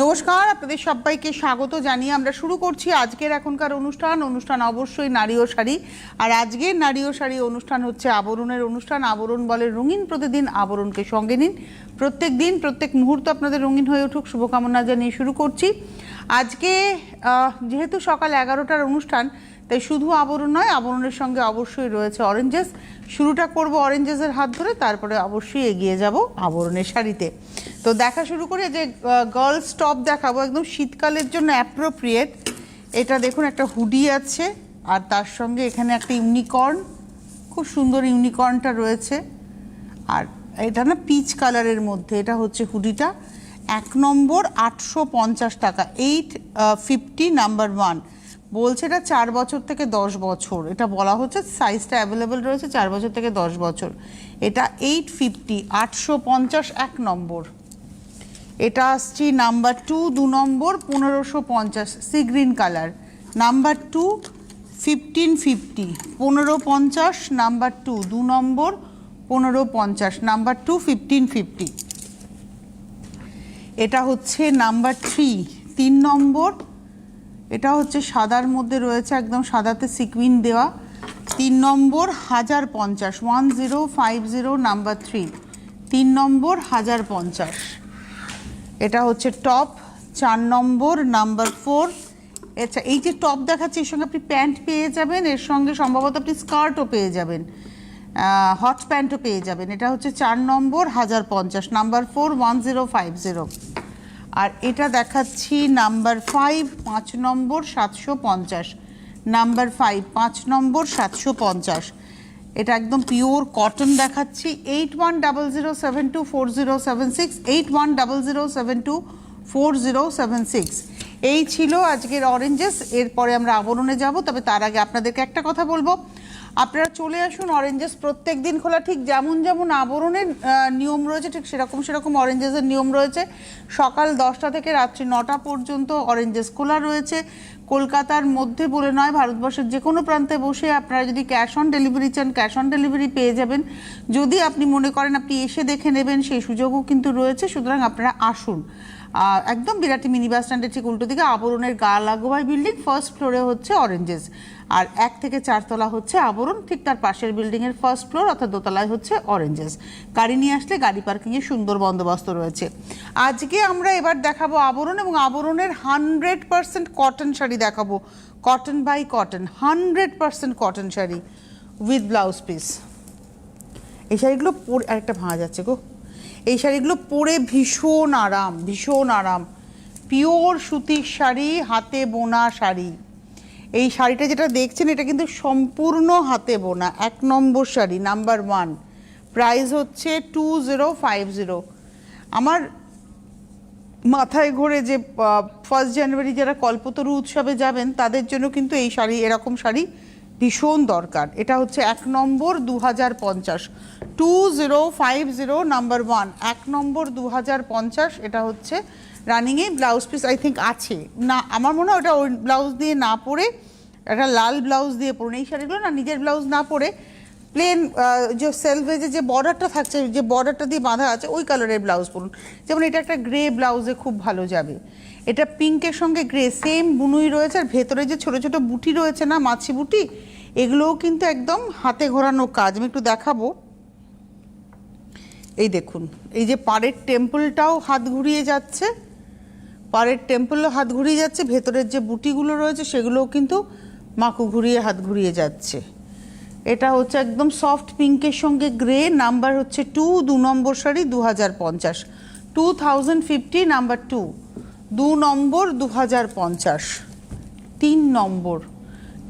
নমস্কার, আপনাদের সবাইকে স্বাগত জানিয়ে আমরা শুরু করছি আজকের এখনকার অনুষ্ঠান অবশ্যই নারী ও শাড়ি। আর আজকের নারী ও শাড়ি অনুষ্ঠান হচ্ছে আবরণের অনুষ্ঠান। আবরণ বলে রঙিন প্রতিদিন, আবরণকে সঙ্গে নিন। প্রত্যেক দিন প্রত্যেক মুহূর্ত আপনাদের রঙিন হয়ে উঠুক, শুভকামনা জানিয়ে শুরু করছি আজকে। যেহেতু সকাল 11টার অনুষ্ঠান, তাই শুধু আবরণ নয়, আবরণের সঙ্গে অবশ্যই রয়েছে অরেঞ্জেস। শুরুটা করব অরেঞ্জেসের হাত ধরে, তারপরে অবশ্যই এগিয়ে যাব আবরণের শাড়িতে। তো দেখা শুরু করে যে গার্লস টপ দেখাবো, একদম শীতকালের জন্য অ্যাপ্রোপ্রিয়েট। এটা দেখুন, একটা হুডি আছে আর তার সঙ্গে এখানে একটা ইউনিকর্ন, খুব সুন্দর ইউনিকর্নটা রয়েছে। আর এটা না পিচ কালারের মধ্যে, এটা হচ্ছে হুডিটা। 1 নম্বর 850 টাকা, 850 নাম্বার 1 বলছে। এটা 4 বছর থেকে 10 বছর, এটা বলা হচ্ছে। সাইজটা অ্যাভেলেবেল রয়েছে 4 বছর থেকে 10 বছর। এটা 850, 850 1 নম্বর। এটা আসছি নাম্বার 2, 2 নম্বর 1550, sea green colour. Number 2 1550, 1550 number 2, 2 নম্বর 1550, নাম্বার 2 1550। এটা হচ্ছে নাম্বার 3, 3 নম্বর। এটা হচ্ছে সাদার মধ্যে রয়েছে, একদম সাদাতে সিকুইন দেওয়া। 3 নম্বর 1050, 1050 নাম্বার 3, 3 নম্বর 1050। এটা হচ্ছে টপ 4 নম্বর নাম্বার 4। আচ্ছা, এই যে টপ দেখাচ্ছি, এর সঙ্গে আপনি প্যান্ট পেয়ে যাবেন, এর সঙ্গে সম্ভবত আপনি স্কার্টও পেয়ে যাবেন, হট প্যান্টও পেয়ে যাবেন। এটা হচ্ছে 4 নম্বর 1050, নাম্বার 4 1050। আর এটা দেখাচ্ছি নাম্বার 5, 5 নম্বর 750, নাম্বার 5 5 নম্বর 750। এটা একদম পিওর কটন দেখাচ্ছি। 8100724076, 8100724076। এই ছিল আজকের অরেঞ্জেস। এরপরে আমরা আবরণে যাব, তবে তার আগে আপনাদেরকে একটা কথা বলবো। আপনারা চলে আসুন অরেঞ্জেস, প্রত্যেক দিন খোলা। ঠিক যেমন যেমন আবরণের নিয়ম রয়েছে, ঠিক সেরকম অরেঞ্জেসের নিয়ম রয়েছে। সকাল 10টা থেকে রাত্রি 9টা পর্যন্ত অরেঞ্জেস খোলা রয়েছে। কলকাতার মধ্যে বলে নয়, ভারতবর্ষের যে কোনো প্রান্তে বসে আপনারা যদি ক্যাশ অন ডেলিভারি চান, ক্যাশ অন ডেলিভারি পেয়ে যাবেন। যদি আপনি মনে করেন আপনি এসে দেখে নেবেন, সেই সুযোগও কিন্তু রয়েছে। সুতরাং আপনারা আসুন। একদম বিরাটি মিনি বাস স্ট্যান্ডের ঠিক উল্টো দিকে আবরণের গা লাগোয়াই বিল্ডিং, ফার্স্ট ফ্লোরে হচ্ছে অরেঞ্জেস। আর 1 থেকে 4 তলা হচ্ছে আবরণ, ঠিক তার পাশের বিল্ডিংয়ের ফার্স্ট ফ্লোর অর্থাৎ দোতলায় হচ্ছে অরেঞ্জেস। গাড়ি নিয়ে আসলে গাড়ি পার্কিংয়ের সুন্দর বন্দোবস্ত রয়েছে। আজকে আমরা এবার দেখাবো আবরণ, এবং আবরণের 100% কটন শাড়ি দেখাবো। Cotton by cotton, 100% cotton sari with blouse piece. এই শাড়িগুলো পরে, আরেকটা ভাঙা যাচ্ছে গো, এই শাড়িগুলো পরে ভীষণ আরাম, ভীষণ আরাম। পিওর সুতির শাড়ি, হাতে বোনা শাড়ি। এই শাড়িটা যেটা দেখছেন, এটা কিন্তু সম্পূর্ণ হাতে বোনা। 1 নম্বর শাড়ি, নাম্বার 1। প্রাইস হচ্ছে 2050। আমার মাথায় ঘোরে যে 1 জানুয়ারি যারা কল্পতরু উৎসবে যাবেন, তাদের জন্য কিন্তু এই শাড়ি, এরকম শাড়ি ভীষণ দরকার। এটা হচ্ছে 1 নম্বর 2050, 2050 নাম্বার 1, 1 নম্বর 2050। এটা হচ্ছে রানিংয়ে। ব্লাউজ পিস আই থিঙ্ক আছে না, আমার মনে হয় ওটা ওই ব্লাউজ দিয়ে না পরে, একটা লাল ব্লাউজ দিয়ে পরুন। এই শাড়িগুলো না নিজের ব্লাউজ না পরে প্লেন যে সেলভেজে যে বর্ডারটা থাকছে, যে বর্ডারটা দিয়ে বাঁধা আছে, ওই কালারের ব্লাউজ পরুন। যেমন এটা একটা গ্রে ব্লাউজে খুব ভালো যাবে। এটা পিঙ্কের সঙ্গে গ্রে, সেম বুনুই রয়েছে। আর ভেতরে যে ছোট ছোট বুটি রয়েছে না, মাছি বুটি, এগুলোও কিন্তু একদম হাতে ঘোরানো কাজ। আমি একটু দেখাবো। এই দেখুন, এই যে পাড়ের টেম্পলটাও হাত ঘুরিয়ে যাচ্ছে, পাড়ের টেম্পলও হাত ঘুরিয়ে যাচ্ছে। ভেতরের যে বুটিগুলো রয়েছে সেগুলোও কিন্তু মাকু ঘুরিয়ে হাত ঘুরিয়ে যাচ্ছে। এটা হচ্ছে একদম সফট পিঙ্কের সঙ্গে গ্রে। নাম্বার হচ্ছে 2, 2 নম্বর শাড়ি 2050, 2050 নাম্বার 2, 2 নম্বর 2050। 3 নম্বর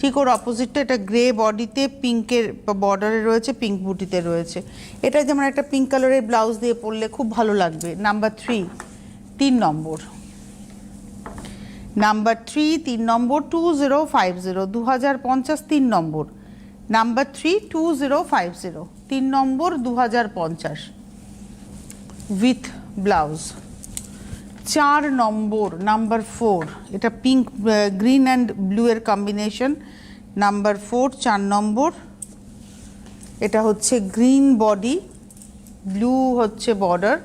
ঠিক ওর অপোজিটটা, এটা গ্রে বডিতে পিঙ্কের বর্ডারে রয়েছে, পিঙ্ক বুটিতে রয়েছে। এটা যেমন একটা পিঙ্ক কালারের ব্লাউজ দিয়ে পরলে খুব ভালো লাগবে। Number 3, 3 number. Number 3, 3 number 2050, 2050 3 number. Number 3, 2050, 3 number 2050 with blouse. 4 number, number 4। এটা পিঙ্ক, গ্রিন অ্যান্ড ব্লু এর কম্বিনেশন। নাম্বার 4, 4 নম্বর। এটা হচ্ছে গ্রিন বডি, ব্লু হচ্ছে বর্ডার,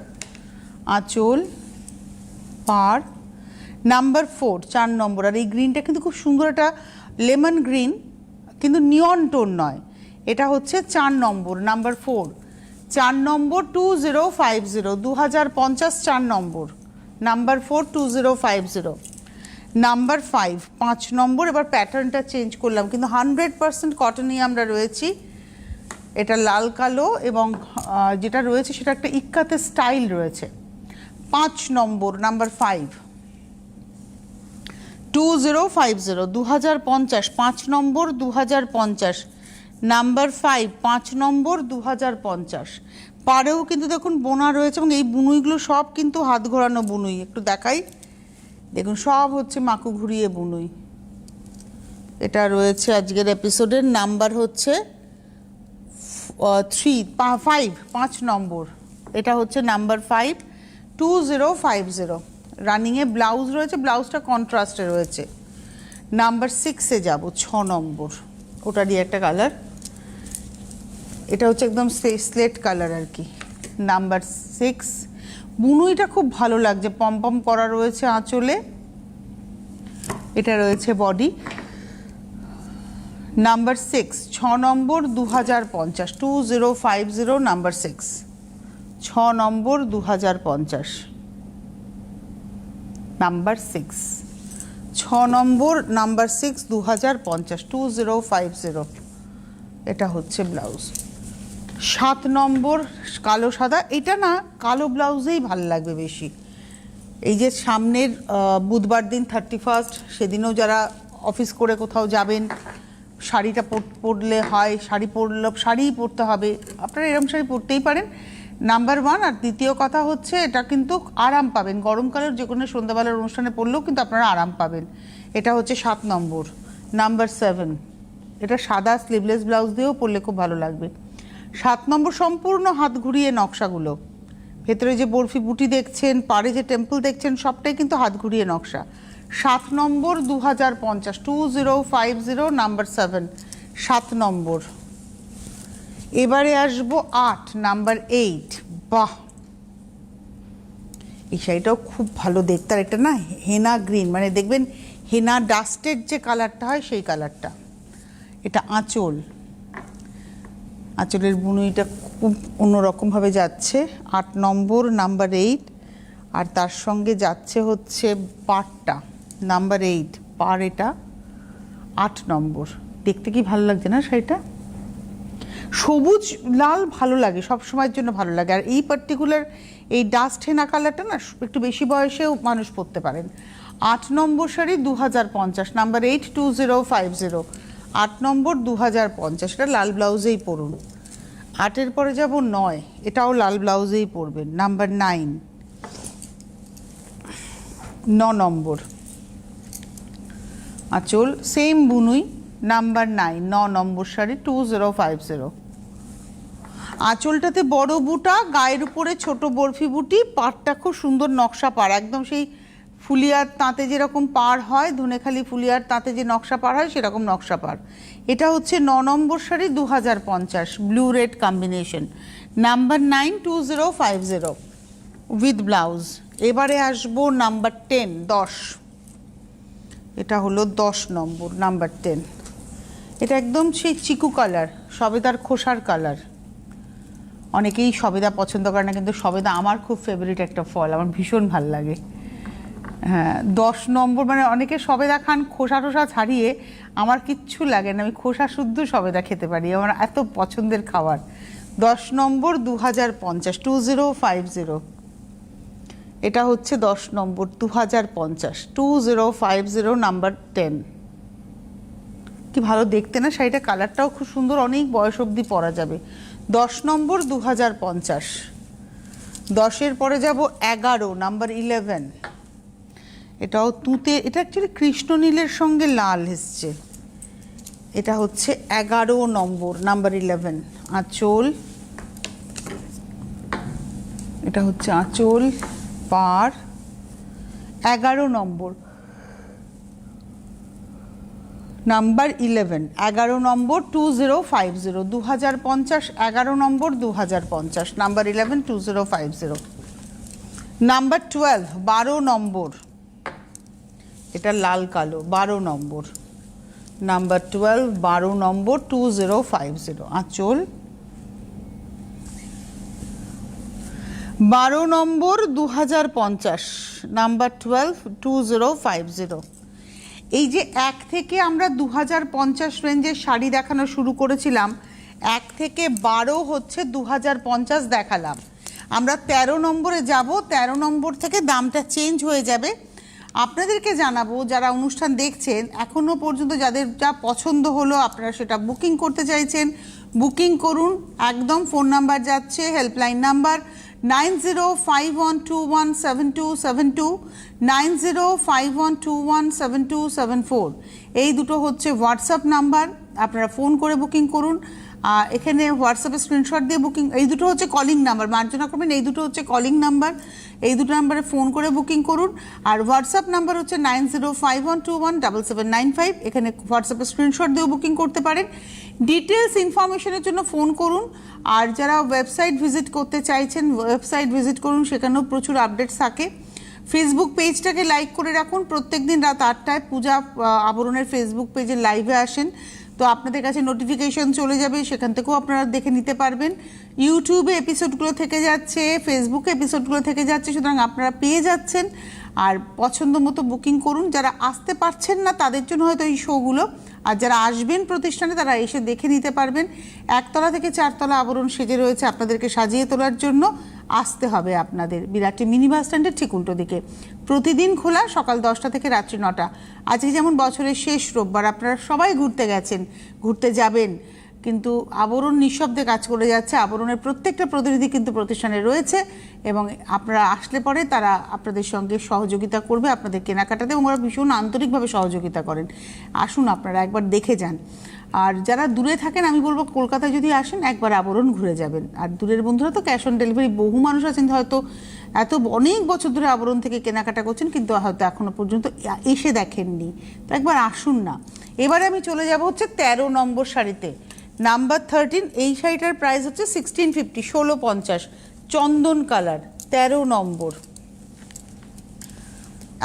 আঁচল, পাড়, নাম্বার 4 4 নম্বর। আর এই গ্রিনটা কিন্তু খুব সুন্দর, একটা লেমন গ্রিন, কিন্তু নিয়ন টোন নয়। এটা হচ্ছে 4 নম্বর, নাম্বার 4। 4 নম্বর 2050, 2050 4 নম্বর, নাম্বার 4 2050। নাম্বার 5 5 নম্বর। এবার প্যাটার্নটা চেঞ্জ করলাম, কিন্তু 100% কটনই আমরা রয়েছি। এটা লাল কালো এবং যেটা রয়েছে সেটা একটা ইক্কাতে স্টাইল রয়েছে। 5 নম্বর, নাম্বার 5 2050, 2050 5 নম্বর 2050, নাম্বার 5 5 নম্বর 2050। পাড়েও কিন্তু দেখুন বোনা রয়েছে, এবং এই বুনুইগুলো সব কিন্তু হাত ঘোরানো বুনুই। একটু দেখাই, দেখুন সব হচ্ছে মাকু ঘুরিয়ে বুনুই। এটা রয়েছে আজকের এপিসোডের নাম্বার হচ্ছে 5 নম্বর। এটা হচ্ছে নাম্বার 5 2050। রানিংয়ে ব্লাউজ রয়েছে, ব্লাউজটা কন্ট্রাস্টে রয়েছে। নাম্বার 6-এ যাব, 6 নম্বর। ওটারই একটা কালার, এটা হচ্ছে একদম স্লেট কালার আর কি। নাম্বার 6 বুনুইটা খুব ভালো লাগছে, পম করা রয়েছে আঁচলে। এটা রয়েছে বডি। নাম্বার 6 6 নম্বর 2050, 2050 নাম্বার 6, 6 নম্বর 2050, নাম্বার 6, 6 নম্বর নাম্বার 6 2050, 2050। এটা হচ্ছে ব্লাউজ। 7 নম্বর কালো সাদা, এটা না কালো ব্লাউজেই ভালো লাগবে বেশি। এই যে সামনের বুধবার দিন 31, সেদিনও যারা অফিস করে কোথাও যাবেন, শাড়িটা পরলে হয়, শাড়িই পরতে হবে, আপনারা এরকম শাড়ি পরতেই পারেন, নাম্বার 1। আর দ্বিতীয় কথা হচ্ছে এটা কিন্তু আরাম পাবেন, গরমকালের যে কোনো সন্ধ্যাবেলার অনুষ্ঠানে পরলেও কিন্তু আপনারা আরাম পাবেন। এটা হচ্ছে 7 নম্বর, নাম্বার 7। এটা সাদা স্লিভলেস ব্লাউজ দিয়েও পরলে খুব ভালো লাগবে। 7 নম্বর সম্পূর্ণ হাত ঘুরিয়ে নকশাগুলো, ভেতরে যে বরফি বুটি দেখছেন, পাড়ে যে টেম্পল দেখছেন, সবটাই কিন্তু হাত ঘুরিয়ে নকশা। 7 নম্বর 2050, 2050 নাম্বার 7, 7 নম্বর। এবারে আসবো 8 নাম্বার 8। বাহ, এই শাড়িটাও খুব ভালো দেখতে। আর একটা না হেনা গ্রিন, মানে দেখবেন হেনা ডাস্টেড যে কালারটা হয় সেই কালারটা। এটা আঁচল, আঁচলের বুনুইটা খুব অন্যরকমভাবে যাচ্ছে। 8 নম্বর, নাম্বার 8। আর তার সঙ্গে যাচ্ছে হচ্ছে পাড়টা, নাম্বার 8 পাড়। এটা 8 নম্বর। দেখতে কি ভালো লাগছে না শাড়িটা? সবুজ লাল ভালো লাগে, সব সময়ের জন্য ভালো লাগে। আর এই পার্টিকুলার এই ডাস্ট হেনা কালারটা না একটু বেশি বয়সেও মানুষ পরতে পারেন। 8 নম্বর শাড়ি 2050, নাম্বার 8 2050, 8 নম্বর 2050। এটা লাল ব্লাউজেই পরুন। 8-এর পরে যাব 9, এটাও লাল ব্লাউজেই পরবেন, নাম্বার 9, 9 নম্বর। আঁচল সেম বুনুই, নাম্বার 9, 9 নম্বর শাড়ি 2050। আঁচলটাতে বড় বুটা, গায়ের উপরে ছোট বরফি বুটি, পাড়টা খুব সুন্দর নকশা পাড়, একদম সেই ফুলিয়ার তাঁতে যেরকম পাড় হয়, ধনেখালি ফুলিয়ার তাঁতে যে নকশা পাড় হয় সেরকম নকশা পাড়। এটা হচ্ছে 9 নম্বর sari 2050, blue red combination, number 9 2050 with blouse. এবারে আসবো নাম্বার 10, 10। এটা হলো 10 নম্বর, নাম্বার 10। এটা একদম সেই চিকু কালার, সবেদার খোসার কালার। অনেকেই সবেদা পছন্দ করে না, কিন্তু সবেদা আমার খুব ফেভারিট একটা ফল, আমার ভীষণ ভাল লাগে। হ্যাঁ, 10 নম্বর, মানে অনেকে সবেদা খান খোসা টোসা ছাড়িয়ে, আমার কিচ্ছু লাগে না, আমি খোসা শুদ্ধ সবেদা খেতে পারি, আমার এত পছন্দের খাবার। 10 নম্বর 2050, 2050। এটা হচ্ছে 10 নম্বর 2050, 2050 নাম্বার 10। কি ভালো দেখতে না শাড়িটা, কালারটাও খুব সুন্দর, অনেক বয়স অবধি পরা যাবে। 10 নম্বর 2050। 10-এর পরে যাব 11, নাম্বার 11। এটাও তুঁতে, এটা অ্যাকচুয়ালি কৃষ্ণ নীলের সঙ্গে লাল এসছে। এটা হচ্ছে 11 নম্বর, নাম্বার 11। আঁচল, এটা হচ্ছে আঁচল, পাড়। 11 নম্বর, নাম্বার 11, 11 নম্বর 2050, 2050, 11 নম্বর 2050, নাম্বার 11 2050। নাম্বার 12, 12 নম্বর, এটা লাল কালো, 12 নম্বর, নাম্বার 12, 12 নম্বর, 2050। আঁচল 12 নম্বর, 2050, নাম্বার 12, 2050। এই যে 1 থেকে আমরা 2050 রেঞ্জের শাড়ি দেখানো শুরু করেছিলাম, 1 থেকে 12 হচ্ছে 2050 দেখালাম। আমরা 13 নম্বরে যাব, 13 নম্বর থেকে দামটা চেঞ্জ হয়ে যাবে। আপনাদেরকে জানাবো যারা অনুষ্ঠান দেখছেন, এখনও পর্যন্ত যাদের যা পছন্দ হলো আপনারা সেটা বুকিং করতে চাইছেন, বুকিং করুন। একদম ফোন নাম্বার যাচ্ছে, হেল্পলাইন নাম্বার 9051217272, 9051217274। এই দুটো হচ্ছে হোয়াটসঅ্যাপ নাম্বার, আপনারা ফোন করে বুকিং করুন। এখানে হোয়াটসঅ্যাপে স্ক্রিনশট দিয়ে বুকিং, এই দুটো হচ্ছে কলিং নাম্বার, মার্জনা করবেন, এই দুটো হচ্ছে কলিং নাম্বার, এই দুটো নাম্বারে ফোন করে বুকিং করুন। আর হোয়াটসঅ্যাপ নাম্বার হচ্ছে 9051217795, এখানে হোয়াটসঅ্যাপে স্ক্রিনশট দিয়েও বুকিং করতে পারেন। ডিটেলস ইনফরমেশনের জন্য ফোন করুন। আর যারা ওয়েবসাইট ভিজিট করতে চাইছেন, ওয়েবসাইট ভিজিট করুন, সেখানেও প্রচুর আপডেটস থাকে। ফেসবুক পেজটাকে লাইক করে রাখুন, প্রত্যেকদিন রাত 8টায় পূজা আবরণের ফেসবুক পেজে লাইভে আসেন, তো আপনাদের কাছে নোটিফিকেশন চলে যাবে, সেখান থেকেও আপনারা দেখে নিতে পারবেন। ইউটিউবে এপিসোডগুলো থেকে যাচ্ছে, ফেসবুকে এপিসোডগুলো থেকে যাচ্ছে, সুতরাং আপনারা পেয়ে যাচ্ছেন। আর পছন্দ মতো বুকিং করুন। যারা আসতে পারছেন না তাদের জন্য হয়তো এই শোগুলো, আর যারা আসবেন প্রতিষ্ঠানে তারা এসে দেখে নিতে পারবেন। 1তলা থেকে 4তলা আবরণ সেজে রয়েছে আপনাদেরকে সাজিয়ে তোলার জন্য। আসতে হবে আপনাদের বিরাটি মিনি বাস স্ট্যান্ডের ঠিক উল্টো দিকে। প্রতিদিন খোলা, সকাল 10টা থেকে রাত্রি 9টা। আজকে যেমন বছরের শেষ রোববার, আপনারা সবাই ঘুরতে গেছেন, ঘুরতে যাবেন, কিন্তু আবরণ নিঃশব্দে কাজ করে যাচ্ছে। আবরণের প্রত্যেকটা প্রতিনিধি কিন্তু প্রতিষ্ঠানে রয়েছে এবং আপনারা আসলে পরে তারা আপনাদের সঙ্গে সহযোগিতা করবে আপনাদের কেনাকাটাতে, এবং ওরা ভীষণ আন্তরিকভাবে সহযোগিতা করেন। আসুন আপনারা একবার দেখে যান। আর যারা দূরে থাকেন, আমি বলবো কলকাতায় যদি আসেন একবার আবরণ ঘুরে যাবেন। আর দূরের বন্ধুরা তো ক্যাশ অন ডেলিভারি, বহু মানুষ আছেন হয়তো অনেক বছর ধরে আবরণ থেকে কেনাকাটা করছেন কিন্তু হয়তো এখনো পর্যন্ত এসে দেখেননি, তো একবার আসুন না। এবারে আমি চলে যাব হচ্ছে 13 নম্বর শাড়িতে, নাম্বার 13। এই শাড়িটার প্রাইস হচ্ছে 1650, 1650, চন্দন কালার, 13 নম্বর,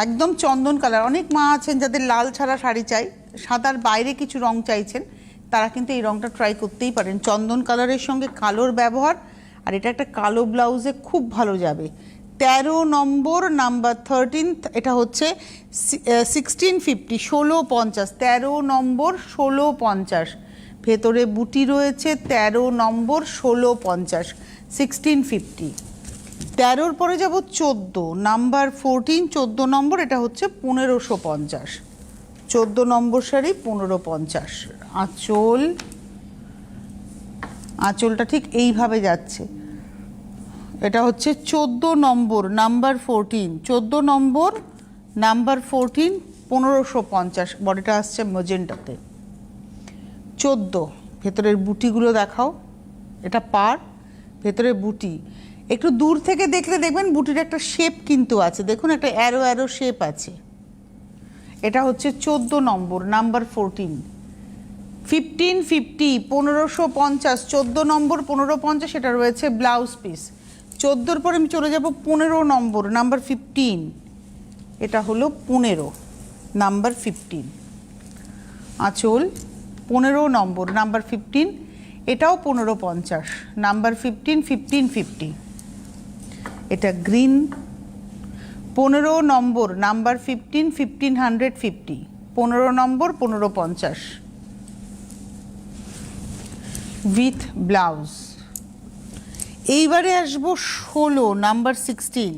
একদম চন্দন কালার। অনেক মা আছেন যাদের লাল ছাড়া শাড়ি চাই, সাদার বাইরে কিছু রং চাইছেন, তারা কিন্তু এই রংটা ট্রাই করতেই পারেন। চন্দন কালারের সঙ্গে কালোর ব্যবহার, আর এটা একটা কালো ব্লাউজে খুব ভালো যাবে। 13 নম্বর, নাম্বার 13, এটা হচ্ছে 1650, 1650, 13 নম্বর, 1650, ভেতরে বুটি রয়েছে। 13 নম্বর, 1650, 1650। 13-র পরে যাব 14, নাম্বার 14, 14 নম্বর, এটা হচ্ছে 1550, 14 নম্বর শাড়ি, 1550। আঁচল, আঁচলটা ঠিক এইভাবে যাচ্ছে। এটা হচ্ছে 14 নম্বর, নাম্বার 14, 14 নম্বর, নাম্বার 14, 1550। বডিটা আসছে ম্যাজেন্টাতে। 14, ভেতরের বুটিগুলো দেখাও। এটা পার, ভেতরে বুটি। একটু দূর থেকে দেখলে দেখবেন বুটির একটা শেপ কিন্তু আছে, দেখুন একটা অ্যারো অ্যারো শেপ আছে। এটা হচ্ছে 14 নম্বর, নাম্বার 14, 1550, 1550, 14 নম্বর, 1550। এটা রয়েছে ব্লাউজ পিস। 14-র পরে আমি চলে যাব 15 নম্বর, নাম্বার 15, এটা হলো 15, নাম্বার 15। আঁচল 15 নম্বর, নাম্বার 15, এটাও 1550, নাম্বার 15, 1550। এটা green, 15 number, number 15, 1550, 15 number, 1550, with blouse. এইবারে আসবো 16, নাম্বার 16,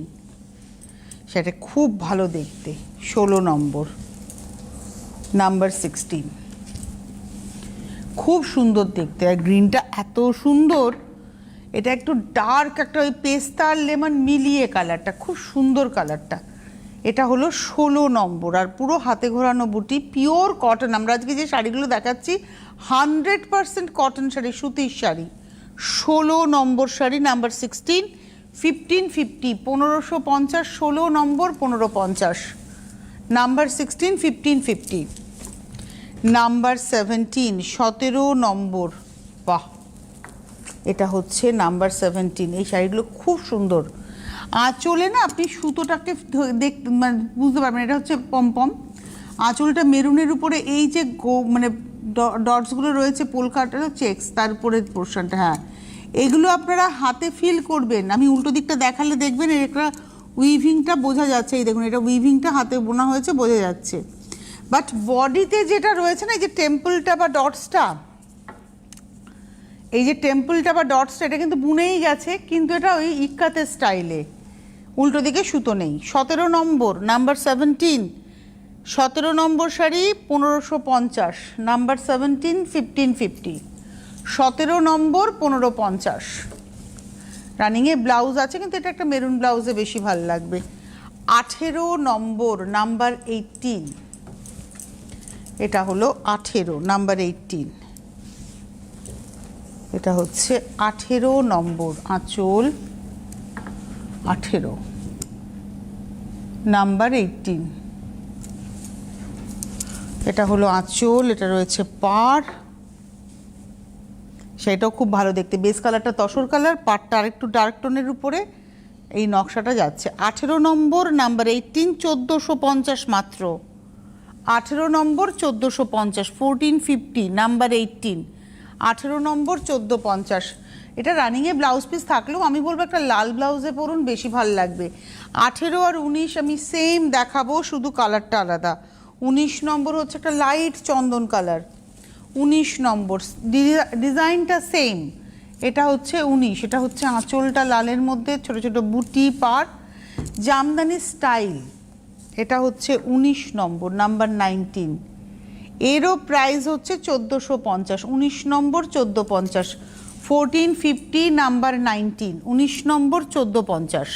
সেটা খুব ভালো দেখতে। 16 নম্বর, নাম্বার 16, খুব সুন্দর দেখতে। আর গ্রিনটা এত সুন্দর, এটা একটু ডার্ক একটা ওই পেস্তা আর লেমন মিলিয়ে কালারটা, খুব সুন্দর কালারটা। এটা হলো 16 নম্বর, আর পুরো হাতে ঘোরানো বুটি, পিওর কটন। আমরা আজকে যে শাড়িগুলো দেখাচ্ছি 100% কটন শাড়ি, সুতির শাড়ি। 16 নম্বর শাড়ি, নাম্বার 16, 1550, 1550, 16 নম্বর, 1550, নাম্বার 16, 1550। নাম্বার 17, 17 নম্বর, বাহ, এটা হচ্ছে নাম্বার 17। এই শাড়িগুলো খুব সুন্দর। আঁচলে না আপনি সুতোটাকে মানে বুঝতে পারবেন, এটা হচ্ছে পমপম, আঁচলটা মেরুনের উপরে এই যে মানে ডটসগুলো রয়েছে পোলকাটা চেক্স, তার উপরের পোর্শনটা, হ্যাঁ এগুলো আপনারা হাতে ফিল করবেন। আমি উল্টো দিকটা দেখালে দেখবেন এটা উইভিংটা বোঝা যাচ্ছে, এই দেখুন এটা উইভিংটা হাতে বোনা হয়েছে, বোঝা যাচ্ছে। বাট বডিতে যেটা রয়েছে না, এই যে টেম্পলটা বা ডটসটা, এই যে টেম্পলটা বা ডটসটা, এটা কিন্তু বুনেই গেছে, কিন্তু এটা ওই ইক্কাতের স্টাইলে, উল্টো দিকে সুতো নেই। 17 নম্বর, নাম্বার 17, 17 নম্বর শাড়ি 1550, নাম্বার 17 1550, 17 নম্বর 1550। রানিংয়ে ব্লাউজ আছে, কিন্তু এটা একটা মেরুন ব্লাউজে বেশি ভালো লাগবে। 18 নম্বর, নাম্বার 18, এটা হলো 18 নাম্বার 18, এটা হচ্ছে 18 নম্বর আঁচল, 18 নাম্বার 18, এটা হলো আঁচল, এটা রয়েছে পাড়, সেটাও খুব ভালো দেখতে। বেস কালারটা তসর কালার, পাড়টা আরেকটু ডার্ক টোনের উপরে এই নকশাটা যাচ্ছে। 18 নম্বর, নাম্বার 18, 1450 মাত্র। 18 নম্বর 1450, 1450, নাম্বার 18, 18 নম্বর 1450। এটা রানিংয়ে ব্লাউজ পিস থাকলেও আমি বলবো একটা লাল ব্লাউজে পরুন, বেশি ভালো লাগবে। 18 আর 19 আমি সেম দেখাবো, শুধু কালারটা আলাদা। 19 নম্বর হচ্ছে একটা লাইট চন্দন কালার, 19 নম্বর ডিজাইনটা সেম, এটা হচ্ছে 19, এটা হচ্ছে আঁচলটা লালের মধ্যে ছোট ছোট বুটি পার জামদানি স্টাইল, এটা হচ্ছে 19 নম্বর, নাম্বার 19, এরও প্রাইস হচ্ছে 1450, 19 নম্বর 1450, 1450, নাম্বার 19, 19 নম্বর 1450।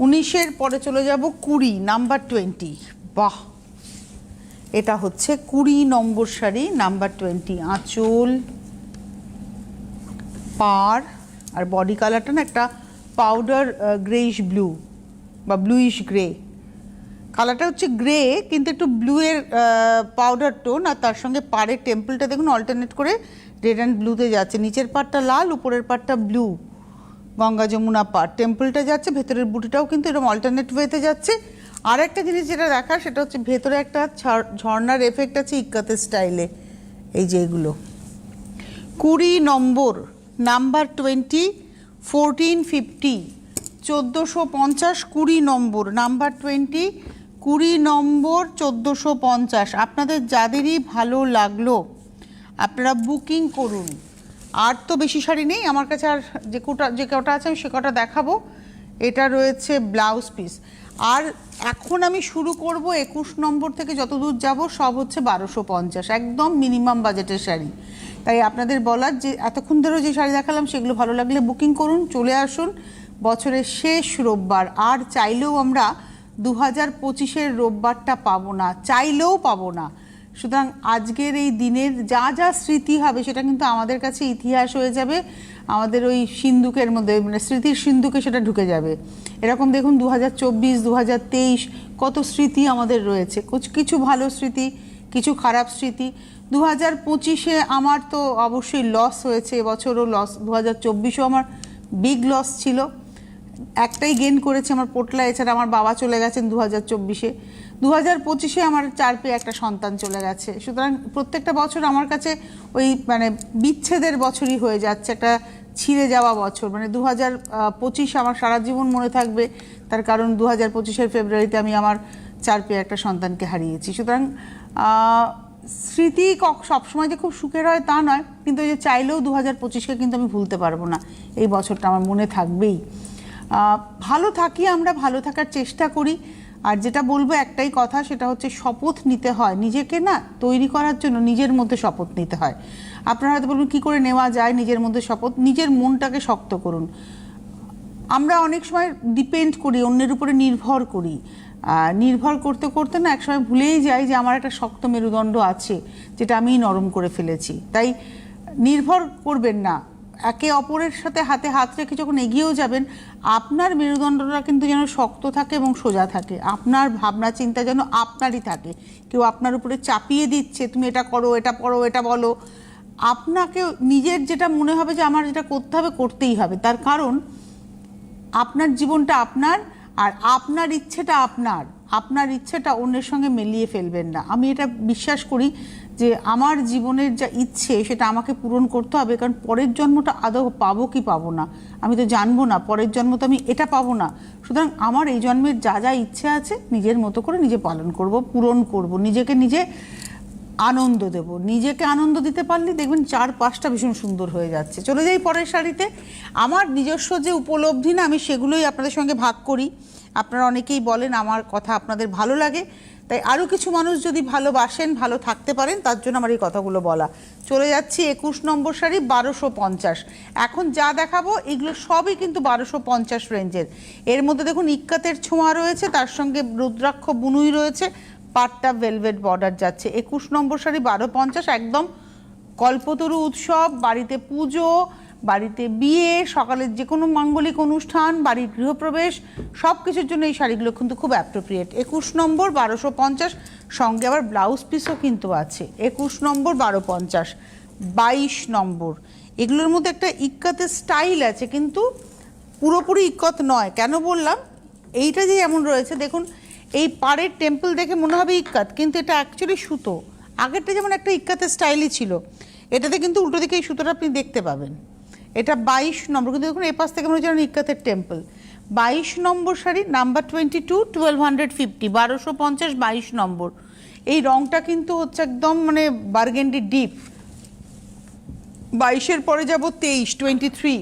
19-এর পরে চলে যাব 20, নাম্বার 20, বাহ এটা হচ্ছে 20 নম্বর শাড়ি, নাম্বার 20, আঁচল পাড় আর বডি কালারটা না একটা পাউডার গ্রেইশ ব্লু বা ব্লুইশ গ্রে, কালারটা হচ্ছে গ্রে কিন্তু একটু ব্লু এর পাউডার টোন, আর তার সঙ্গে পাড়ের টেম্পলটা দেখুন অল্টারনেট করে রেড অ্যান্ড ব্লুতে যাচ্ছে, নিচের পাড়টা লাল, উপরের পাড়টা ব্লু, গঙ্গা যমুনা পাড় টেম্পলটা যাচ্ছে, ভেতরের বুটিটাও কিন্তু এরকম অল্টারনেট ওয়েতে যাচ্ছে। আর একটা জিনিস যেটা দেখার সেটা হচ্ছে ভেতরে একটা ঝর্ণার এফেক্ট আছে ইক্কাতের স্টাইলে, এই যে এগুলো। 20 নম্বর, নাম্বার 20, 1450, 1450, 20 নম্বর, নাম্বার 20, 20 নম্বর 1450। আপনাদের যাদেরই ভালো লাগলো আপনারা বুকিং করুন। আর তো বেশি শাড়ি নেই আমার কাছে, আর যে কটা আছে আমি সে কটা দেখাবো। এটা রয়েছে ব্লাউজ পিস। আর এখন আমি শুরু করব 21 নম্বর থেকে যত দূর যাব সব হচ্ছে 1250, একদম মিনিমাম বাজেটের শাড়ি। তাই আপনাদের বলার যে এতক্ষণ ধরেও যে শাড়ি দেখালাম সেগুলো ভালো লাগলে বুকিং করুন, চলে আসুন বছরের শেষ রোববার। আর চাইলেও আমরা 2025-এর রোববারটা পাবো না, চাইলেও পাবো না। সুতরাং আজকের এই দিনের যা যা স্মৃতি হবে সেটা কিন্তু আমাদের কাছে ইতিহাস হয়ে যাবে, আমাদের ওই সিন্ধুকের মধ্যে মানে স্মৃতির সিন্ধুকে সেটা ঢুকে যাবে। এরকম দেখুন 2024, 2023 কত স্মৃতি আমাদের রয়েছে, কিছু ভালো স্মৃতি, কিছু খারাপ স্মৃতি। 2025-এ আমার তো অবশ্যই লস হয়েছে, এবছরও লস, 2024-ও আমার বিগ লস ছিল। একটাই গেন করেছে আমার পোটলা, এছাড়া আমার বাবা চলে গেছেন 2024-এ। 2025-এ আমার 4 পেয়ে একটা সন্তান চলে গেছে। সুতরাং প্রত্যেকটা বছর আমার কাছে ওই মানে বিচ্ছেদের বছরই হয়ে যাচ্ছে, একটা ছিঁড়ে যাওয়া বছর। মানে 2025 আমার সারা জীবন মনে থাকবে, তার কারণ 2025-এর ফেব্রুয়ারিতে আমি আমার 4 পেয়ে একটা সন্তানকে হারিয়েছি। সুতরাং স্মৃতি সবসময় যে খুব সুখের হয় তা নয়, কিন্তু ওই যে চাইলেও 2025-কে কিন্তু আমি ভুলতে পারবো না, এই বছরটা আমার মনে থাকবেই। ভালো থাকি, আমরা ভালো থাকার চেষ্টা করি। আর যেটা বলবো একটাই কথা, সেটা হচ্ছে শপথ নিতে হয় নিজেকে না তৈরি করার জন্য, নিজের মধ্যে শপথ নিতে হয়। আপনারা হয়তো বলবেন কী করে নেওয়া যায় নিজের মধ্যে শপথ? নিজের মনটাকে শক্ত করুন। আমরা অনেক সময় ডিপেন্ড করি, অন্যের উপরে নির্ভর করি, নির্ভর করতে করতে না একসময় ভুলেই যাই যে আমার একটা শক্ত মেরুদণ্ড আছে যেটা আমি নরম করে ফেলেছি। তাই নির্ভর করবেন না, একে অপরের সাথে হাতে হাত রেখে যখন এগিয়েও যাবেন আপনার মেরুদণ্ডটা কিন্তু যেন শক্ত থাকে এবং সোজা থাকে, আপনার ভাবনা চিন্তা যেন আপনারই থাকে। কেউ আপনার উপরে চাপিয়ে দিচ্ছে তুমি এটা করো, এটা পড়ো, এটা বলো, আপনাকে নিজের যেটা মনে হবে যে আমার যেটা করতে হবে করতেই হবে। তার কারণ আপনার জীবনটা আপনার, আর আপনার ইচ্ছেটা আপনার। আপনার ইচ্ছেটা অন্যের সঙ্গে মিলিয়ে ফেলবেন না। আমি এটা বিশ্বাস করি যে আমার জীবনের যা ইচ্ছে সেটা আমাকে পূরণ করতে হবে, কারণ পরের জন্মটা আদৌ পাবো কি পাবো না আমি তো জানবো না, পরের জন্ম তো আমি এটা পাবো না। সুতরাং আমার এই জন্মের যা যা ইচ্ছে আছে নিজের মতো করে নিজে পালন করব, পূরণ করব, নিজেকে নিজে আনন্দ দেব। নিজেকে আনন্দ দিতে পারলে দেখবেন চারপাশটা ভীষণ সুন্দর হয়ে যাচ্ছে। চলে যাই পরের শাড়িতে। আমার নিজস্ব যে উপলব্ধি না, আমি সেগুলোই আপনাদের সঙ্গে ভাগ করি। আপনারা অনেকেই বলেন আমার কথা আপনাদের ভালো লাগে, তাই আরও কিছু মানুষ যদি ভালোবাসেন, ভালো থাকতে পারেন, তার জন্য আমার এই কথাগুলো বলা। চলে যাচ্ছি 21 নম্বর শাড়ি 1250। এখন যা দেখাবো এগুলো সবই কিন্তু 1250 রেঞ্জের। এর মধ্যে দেখুন ইক্কাতের ছোঁয়া রয়েছে, তার সঙ্গে রুদ্রাক্ষ বুনুই রয়েছে, পাটটা ভেলভেট বর্ডার যাচ্ছে। 21 নম্বর শাড়ি 1250, একদম কল্পতরু উৎসব, বাড়িতে পুজো, বাড়িতে বিয়ে, সকালের যে কোনো মাঙ্গলিক অনুষ্ঠান, বাড়ির গৃহপ্রবেশ, সব কিছুর জন্য এই শাড়িগুলো কিন্তু খুব অ্যাপ্রোপ্রিয়েট। 21 নম্বর 1250, সঙ্গে আবার ব্লাউজ পিসও কিন্তু আছে। 21 নম্বর 1250। 22 নম্বর, এগুলোর মধ্যে একটা ইক্কাতের স্টাইল আছে, কিন্তু পুরোপুরি ইক্কত নয়। কেন বললাম? এইটা যে এমন রয়েছে দেখুন, এই পাড়ের টেম্পল দেখে মনে হবে ইক্কাত, কিন্তু এটা অ্যাকচুয়ালি সুতো। আগেরটা যেমন একটা ইক্কাতের স্টাইলই ছিল, এটাতে কিন্তু উল্টো দিকে এই সুতোটা আপনি দেখতে পাবেন। এটা 22 নম্বর, কিন্তু দেখুন এই পাশ থেকে মনে হচ্ছে ইক্কাতের টেম্পল। 22 নম্বর শাড়ি, নাম্বার 22, 1250, 1250, 22 নম্বর। এই রংটা কিন্তু হচ্ছে একদম মানে বার্গেন্ডি ডিপ। 22-এর পরে যাব 23, 23।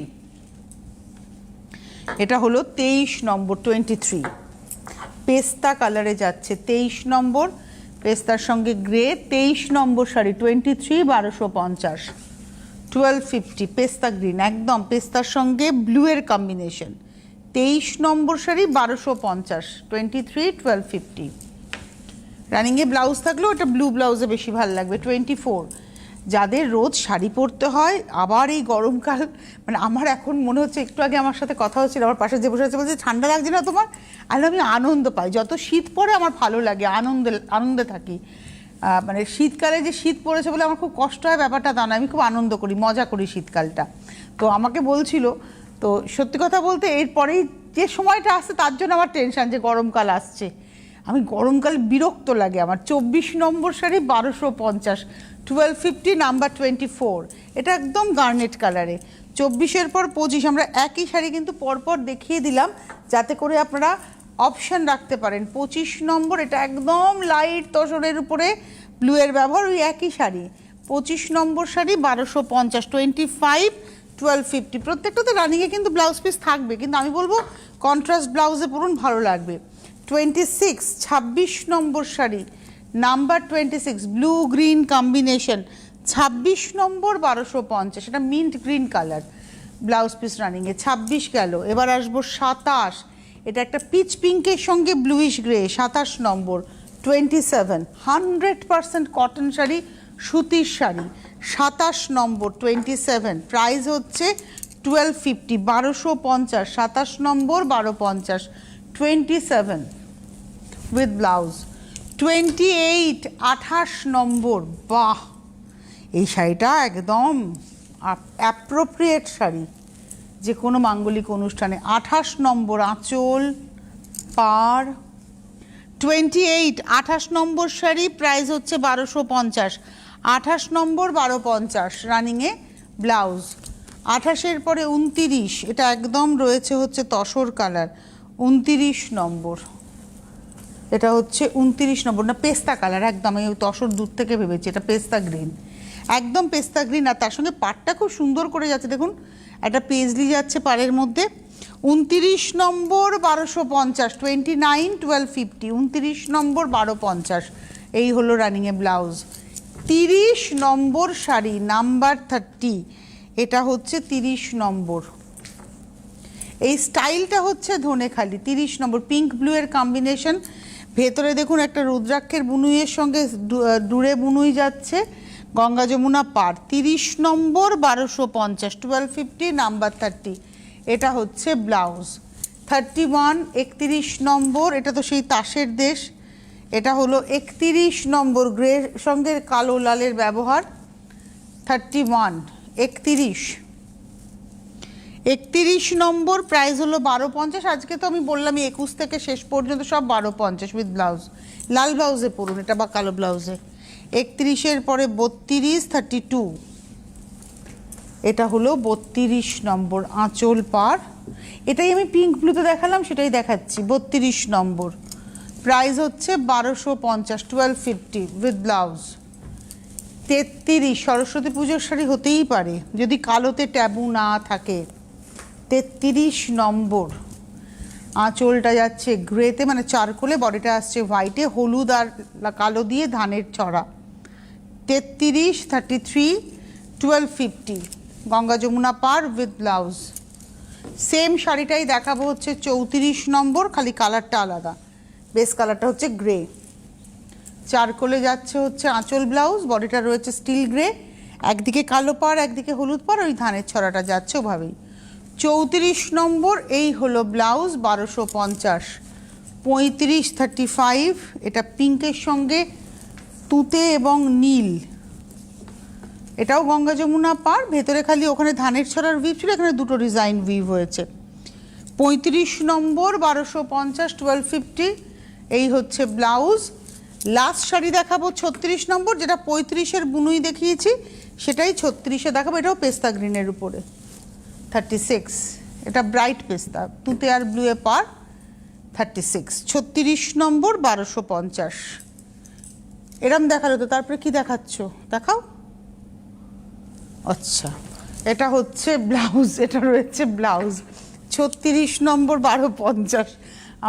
এটা হলো 23 নম্বর, 23 পেস্তা কালারে যাচ্ছে। 23 নম্বর, পেস্তার সঙ্গে গ্রে। 23 নম্বর শাড়ি 23, 1250, 1250, পেস্তা গ্রিন, একদম পেস্তার সঙ্গে ব্লু এর কম্বিনেশন। 23 নম্বর শাড়ি 1250, 23, 1250। রানিংয়ে ব্লাউজ থাকলেও এটা ব্লু ব্লাউজে বেশি ভালো লাগবে। 24, যাদের রোজ শাড়ি পরতে হয়, আবার এই গরমকাল, মানে আমার এখন মনে হচ্ছে, একটু আগে আমার সাথে কথা হচ্ছিল, আমার পাশে যে বসে আছে বলছে ঠান্ডা লাগছে না তোমার? আর আমি আনন্দ পাই, যত শীত পড়ে আমার ভালো লাগে, আনন্দে থাকি। মানে শীতকালে যে শীত পড়েছে বলে আমার খুব কষ্ট হয় ব্যাপারটা তা না, আমি খুব আনন্দ করি, মজা করি শীতকালটা। তো আমাকে বলছিল, তো সত্যি কথা বলতে এরপরেই যে সময়টা আসছে তার জন্য আমার টেনশন যে গরমকাল আসছে। আমি গরমকাল বিরক্ত লাগে আমার। 24 নম্বর শাড়ি 1250, 1250, নাম্বার 24। এটা একদম গার্নেট কালারে। 24-এর পর 25, আমরা একই শাড়ি কিন্তু পরপর দেখিয়ে দিলাম যাতে করে আপনারা অপশান রাখতে পারেন। 25 নম্বর, এটা একদম লাইট তসরের উপরে ব্লু এর ব্যবহার, ওই একই শাড়ি। 25 নম্বর শাড়ি 1250, 25, 1250। প্রত্যেকটাতে রানিংয়ে কিন্তু ব্লাউজ পিস থাকবে, কিন্তু আমি বলবো কন্ট্রাস্ট ব্লাউজে পরুন, ভালো লাগবে। 26, 26 নম্বর sari, number 26, blue green combination. 26 নম্বর 1250, এটা mint green colour, blouse piece রানিংয়ে। 26 গেল। এবার আসবো 27, এটা একটা পিচ পিঙ্কের সঙ্গে ব্লুইশ গ্রে। 27 নম্বর 27, 100% কটন শাড়ি, সুতির শাড়ি। 27 নম্বর 27, প্রাইস হচ্ছে 1250, 1250, 27 নম্বর 1250, 27 উইথ ব্লাউজ। 28, 28 নম্বর, বাহ, এই শাড়িটা একদম অ্যাপ্রোপ্রিয়েট শাড়ি যে কোনো মাঙ্গলিক অনুষ্ঠানে। 28 নম্বর, আঁচল, পাড়। 28, 28 নম্বর শাড়ি, প্রাইস হচ্ছে 1250, 28 নম্বর 1250, রানিংয়ে ব্লাউজ। 28-এর পরে 29, এটা একদম রয়েছে হচ্ছে তসর কালার। 29 নম্বর, এটা হচ্ছে 29 নম্বর, না পেস্তা কালার, একদম এই তসর দূর থেকে ভেবেছি, এটা পেস্তা গ্রিন, একদম পেস্তা গ্রিন। আর তার সঙ্গে পাড়টা খুব সুন্দর করে যাচ্ছে, দেখুন একটা পেজলি যাচ্ছে পাড়ের মধ্যে। 29 নম্বর 1250, 29, 1250, 29 নম্বর 1250, এই হলো রানিংয়ে ব্লাউজ। 30 নম্বর শাড়ি, নাম্বার 30, এটা হচ্ছে 30 নম্বর। এই স্টাইলটা হচ্ছে ধনেখালি। 30 নম্বর, পিঙ্ক ব্লু এর কম্বিনেশন। ভেতরে দেখুন একটা রুদ্রাক্ষের বুনুইয়ের সঙ্গে ডুরে বুনুই যাচ্ছে, গঙ্গা যমুনা পাড়। 30 নম্বর 1250, 1250, নাম্বার 30, এটা হচ্ছে ব্লাউজ। 31, 31 নম্বর, এটা তো সেই তাসের দেশ, এটা হলো 31 নম্বর, গ্রে সঙ্গে কালো লালের ব্যবহার। 31, 31। 31 নম্বর প্রাইস হলো 1250। আজকে তো আমি বললাম 21 থেকে শেষ পর্যন্ত সব 1250 উইথ ব্লাউজ। লাল ব্লাউজে পরুন এটা বা কালো ব্লাউজে। 31-এর পরে 32, 32, এটা হলো 32 নম্বর আঁচল পার। এটাই আমি পিঙ্ক ব্লুতে দেখালাম, সেটাই দেখাচ্ছি। 32 নম্বর প্রাইস হচ্ছে 1250, 1250 উইথ ব্লাউজ। 33 সরস্বতী পুজোর শাড়ি হতেই পারে যদি কালোতে ট্যাবু না থাকে। 33 নম্বর আঁচলটা যাচ্ছে গ্রেতে, মানে চারকোলে, বডিটা আসছে হোয়াইটে, হলুদ আর কালো দিয়ে ধানের ছড়া। 33, 33, 1250 গঙ্গা যমুনা পার উইথ ব্লাউজ। সেম শাড়িটাই দেখাবো হচ্ছে 34 নম্বর, খালি কালারটা আলাদা। বেস কালারটা হচ্ছে গ্রে, চারকোলে যাচ্ছে হচ্ছে আঁচল ব্লাউজ, বডিটা রয়েছে স্টিল গ্রে, একদিকে কালো পাড় একদিকে হলুদ পাড়, ওই ধানের ছড়াটা যাচ্ছে ওভাবেই। 34 নম্বর এই হলো ব্লাউজ 1250। 35, 35 এটা পিঙ্কের সঙ্গে তুতে এবং নীল, এটাও গঙ্গা যমুনা পাড়, ভেতরে খালি ওখানে ধানের ছড়ার উইভ ছিল, এখানে দুটো ডিজাইন উইভ হয়েছে। 35 নম্বর 1250, 1250 এই হচ্ছে ব্লাউজ। লাস্ট শাড়ি দেখাবো 36 নম্বর, যেটা 35-এর বুনুই দেখিয়েছি সেটাই 36-এ দেখাবো। এটাও পেস্তা গ্রিনের উপরে। 36 এটা ব্রাইট পেস্তা, তুতে আর ব্লুয়ে পার। 36 36 নম্বর 1250। এরম দেখালো তো, তারপরে কি দেখাচ্ছ দেখাও। আচ্ছা এটা হচ্ছে ব্লাউজ, এটা রয়েছে ব্লাউজ। 36 নম্বর 1250।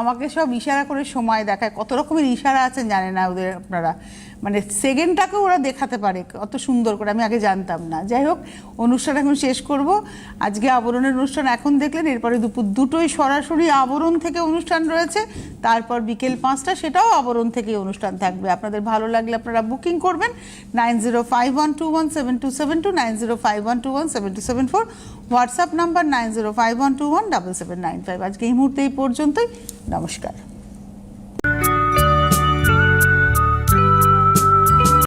আমাকে সব ইশারা করে সময় দেখায়, কত রকমের ইশারা আছেন জানে না ওদের আপনারা, মানে সেকেন্ডটাকেও ওরা দেখাতে পারে অত সুন্দর করে, আমি আগে জানতাম না। যাই হোক, অনুষ্ঠান এখন শেষ করব। আজকে আবরণের অনুষ্ঠান এখন দেখলেন, এরপরে দুপুর 2টোয় সরাসরি আবরণ থেকে অনুষ্ঠান রয়েছে, তারপর বিকেল 5টা সেটাও আবরণ থেকে অনুষ্ঠান থাকবে। আপনাদের ভালো লাগলে আপনারা বুকিং করবেন 9051217272, 9051217274, হোয়াটসঅ্যাপ নাম্বার 9051217795। আজকে এই মুহূর্তে এই পর্যন্তই, নমস্কার।